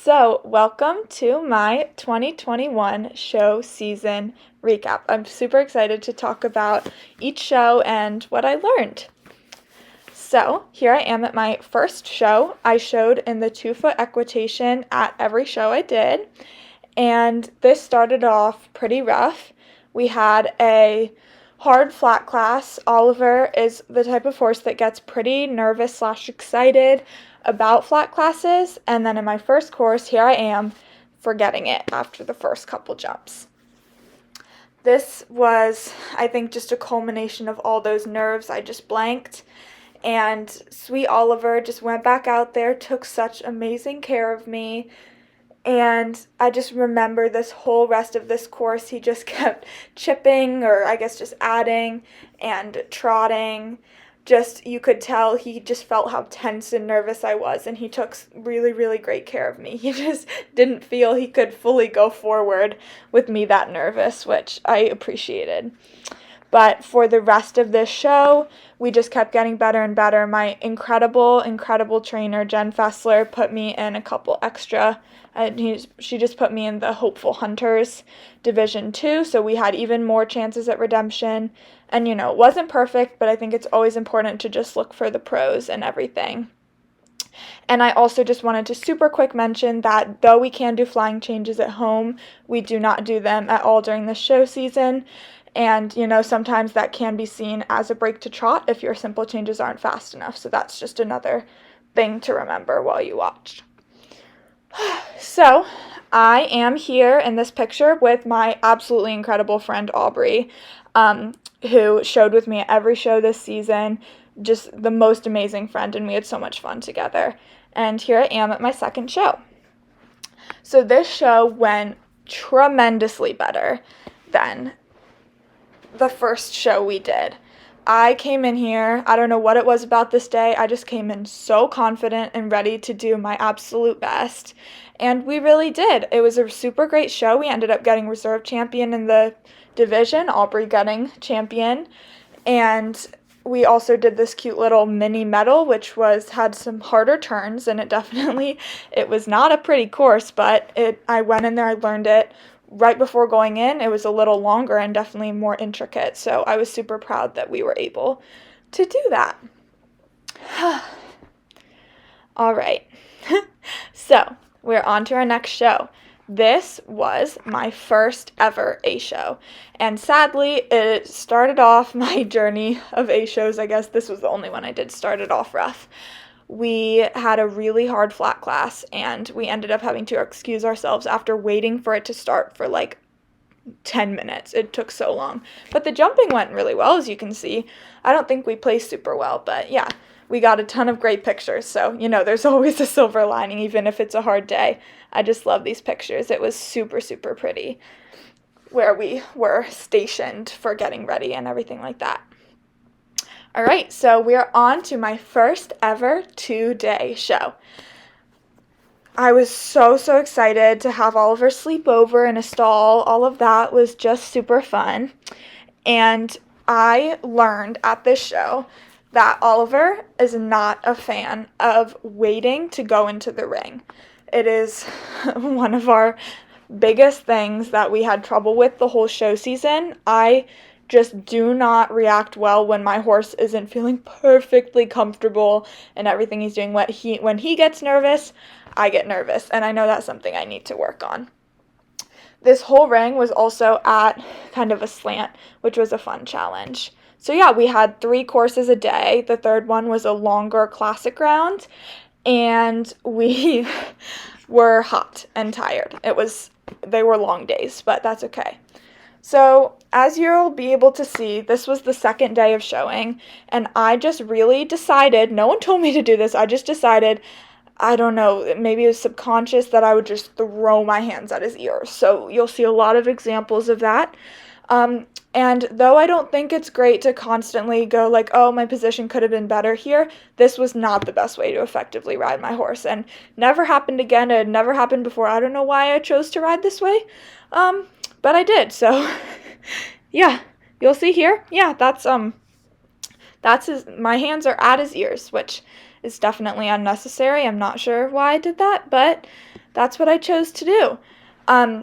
So, welcome to my 2021 show season recap. I'm super excited to talk about each show and what I learned. So, here I am at my first show. I showed in the 2-foot equitation at every show I did, and this started off pretty rough. We had a hard flat class. Oliver is the type of horse that gets pretty nervous/excited about flat classes, and then in my first course, here I am forgetting it after the first couple jumps. This was, I think, just a culmination of all those nerves. I just blanked, and sweet Oliver just went back out there, took such amazing care of me, and I just remember this whole rest of this course, he just kept chipping, or I guess just adding and trotting. Just, you could tell he just felt how tense and nervous I was, and he took really, really great care of me. He just didn't feel he could fully go forward with me that nervous, which I appreciated. But for the rest of this show, we just kept getting better and better. My incredible, incredible trainer, Jen Fessler, put me in a couple extra. She just put me in the Hopeful Hunters Division 2, so we had even more chances at redemption. And, it wasn't perfect, but I think it's always important to just look for the pros and everything. And I also just wanted to super quick mention that though we can do flying changes at home, we do not do them at all during the show season. And, sometimes that can be seen as a break to trot if your simple changes aren't fast enough. So that's just another thing to remember while you watch. So I am here in this picture with my absolutely incredible friend Aubrey, who showed with me at every show this season. Just the most amazing friend, and we had so much fun together. And here I am at my second show. So this show went tremendously better than the first show we did. I came in here, I don't know what it was about this day, I just came in so confident and ready to do my absolute best, and we really did. It was a super great show. We ended up getting reserve champion in the division, Aubrey getting champion, and we also did this cute little mini medal, which had some harder turns, and it was not a pretty course, but I went in there, I learned it. Right before going in, it was a little longer and definitely more intricate, so I was super proud that we were able to do that. All right, so we're on to our next show. This was my first ever A show, and sadly, it started off my journey of A shows. I guess this was the only one I did started off rough. We had a really hard flat class, and we ended up having to excuse ourselves after waiting for it to start for like 10 minutes. It took so long. But the jumping went really well, as you can see. I don't think we placed super well, but yeah, we got a ton of great pictures. So, there's always a silver lining, even if it's a hard day. I just love these pictures. It was super, super pretty where we were stationed for getting ready and everything like that. All right, so we're on to my first ever 2-day show. I was so, so excited to have Oliver sleep over in a stall. All of that was just super fun. And I learned at this show that Oliver is not a fan of waiting to go into the ring. It is one of our biggest things that we had trouble with the whole show season. I just do not react well when my horse isn't feeling perfectly comfortable and everything he's doing. When he gets nervous, I get nervous, and I know that's something I need to work on. This whole ring was also at kind of a slant, which was a fun challenge. So yeah, we had 3 courses a day. The third one was a longer classic round, and we were hot and tired. They were long days, but that's okay. So, as you'll be able to see, this was the second day of showing, and I just really decided, no one told me to do this, I just decided, I don't know, maybe it was subconscious, that I would just throw my hands at his ears. So, you'll see a lot of examples of that. And though I don't think it's great to constantly go like, oh, my position could have been better here, this was not the best way to effectively ride my horse, and never happened again. It had never happened before. I don't know why I chose to ride this way. But I did, so yeah, you'll see here. Yeah, that's my hands are at his ears, which is definitely unnecessary. I'm not sure why I did that, but that's what I chose to do.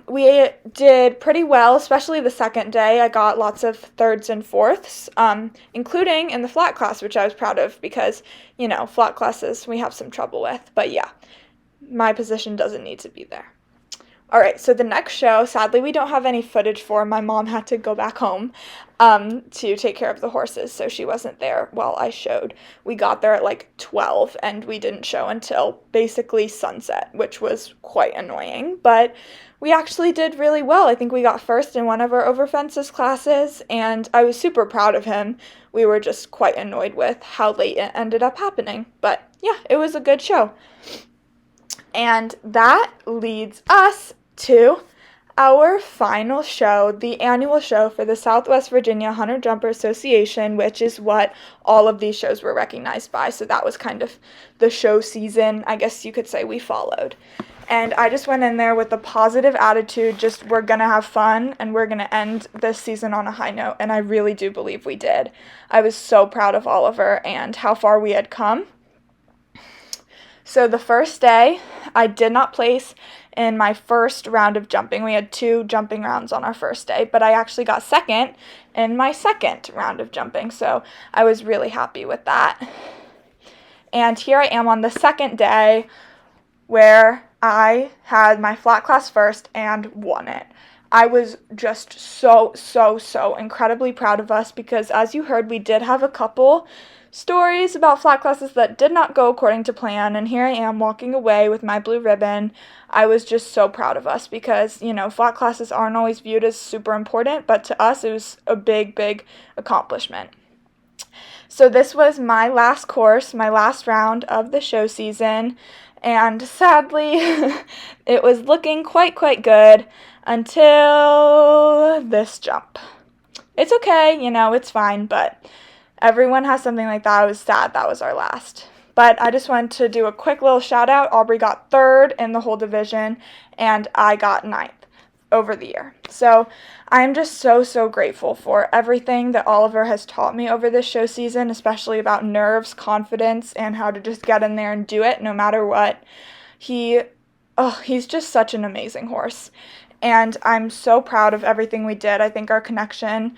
We did pretty well, especially the second day. I got lots of thirds and fourths, including in the flat class, which I was proud of because, flat classes we have some trouble with. But yeah, my position doesn't need to be there. All right, so the next show, sadly, we don't have any footage for. My mom had to go back home to take care of the horses, so she wasn't there while I showed. We got there at like 12, and we didn't show until basically sunset, which was quite annoying, but we actually did really well. I think we got first in one of our over fences classes, and I was super proud of him. We were just quite annoyed with how late it ended up happening, but yeah, it was a good show. And that leads us to our final show, the annual show for the Southwest Virginia Hunter Jumper Association, which is what all of these shows were recognized by. So that was kind of the show season, I guess you could say, we followed. And I just went in there with a positive attitude, just we're going to have fun and we're going to end this season on a high note. And I really do believe we did. I was so proud of Oliver and how far we had come. So the first day, I did not place in my first round of jumping. We had 2 jumping rounds on our first day, but I actually got second in my second round of jumping, so I was really happy with that. And here I am on the second day where I had my flat class first and won it. I was just so incredibly proud of us because, as you heard, we did have a couple stories about flat classes that did not go according to plan, and here I am walking away with my blue ribbon. I was just so proud of us because, flat classes aren't always viewed as super important, but to us it was a big accomplishment. So this was my last course, my last round of the show season, and sadly it was looking quite good until this jump. It's okay, it's fine, but everyone has something like that. I was sad that was our last. But I just wanted to do a quick little shout out. Aubrey got 3rd in the whole division, and I got 9th over the year. So I'm just so grateful for everything that Oliver has taught me over this show season, especially about nerves, confidence, and how to just get in there and do it no matter what. He's just such an amazing horse. And I'm so proud of everything we did. I think our connection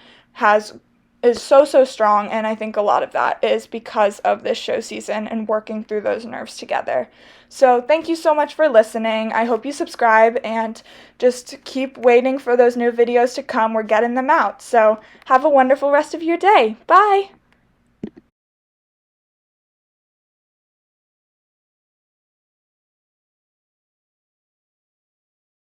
is so strong, and I think a lot of that is because of this show season and working through those nerves together. So thank you so much for listening. I hope you subscribe and just keep waiting for those new videos to come. We're getting them out. So have a wonderful rest of your day. Bye!